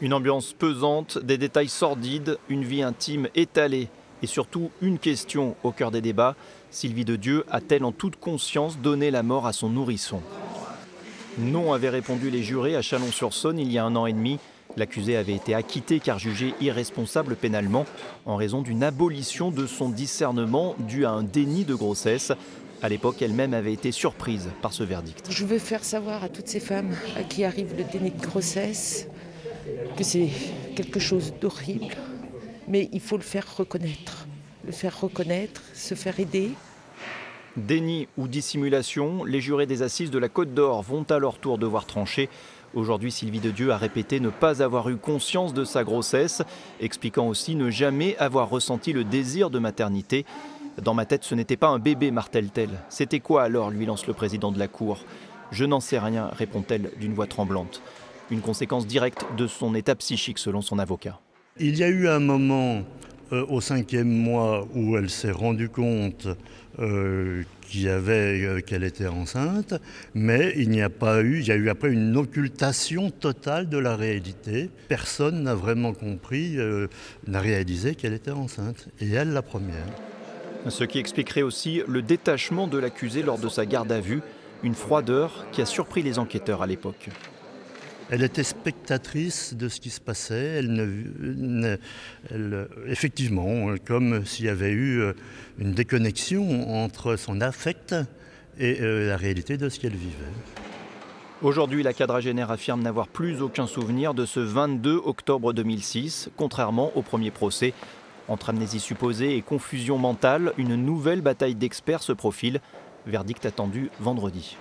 Une ambiance pesante, des détails sordides, une vie intime étalée et surtout une question au cœur des débats. Sylvie de Dieu a-t-elle en toute conscience donné la mort à son nourrisson? Non, avaient répondu les jurés à Chalon-sur-Saône il y a 1 an et demi. L'accusée avait été acquittée car jugée irresponsable pénalement en raison d'une abolition de son discernement due à un déni de grossesse. À l'époque, elle-même avait été surprise par ce verdict. Je veux faire savoir à toutes ces femmes à qui arrive le déni de grossesse que c'est quelque chose d'horrible, mais il faut le faire reconnaître, se faire aider. Déni ou dissimulation, les jurés des assises de la Côte d'Or vont à leur tour devoir trancher. Aujourd'hui, Sylvie de Dieu a répété ne pas avoir eu conscience de sa grossesse, expliquant aussi ne jamais avoir ressenti le désir de maternité. Dans ma tête, ce n'était pas un bébé, martèle-t-elle. C'était quoi alors, lui lance le président de la Cour. Je n'en sais rien, répond-elle d'une voix tremblante. Une conséquence directe de son état psychique, selon son avocat. Il y a eu un moment au 5e mois où elle s'est rendue compte qu'elle était enceinte, mais il y a eu après une occultation totale de la réalité. Personne n'a vraiment compris, n'a réalisé qu'elle était enceinte, et elle la première. Ce qui expliquerait aussi le détachement de l'accusée lors de sa garde à vue, une froideur qui a surpris les enquêteurs à l'époque. Elle était spectatrice de ce qui se passait, effectivement, comme s'il y avait eu une déconnexion entre son affect et la réalité de ce qu'elle vivait. Aujourd'hui, la quadragénaire affirme n'avoir plus aucun souvenir de ce 22 octobre 2006, contrairement au premier procès. Entre amnésie supposée et confusion mentale, une nouvelle bataille d'experts se profile. Verdict attendu vendredi.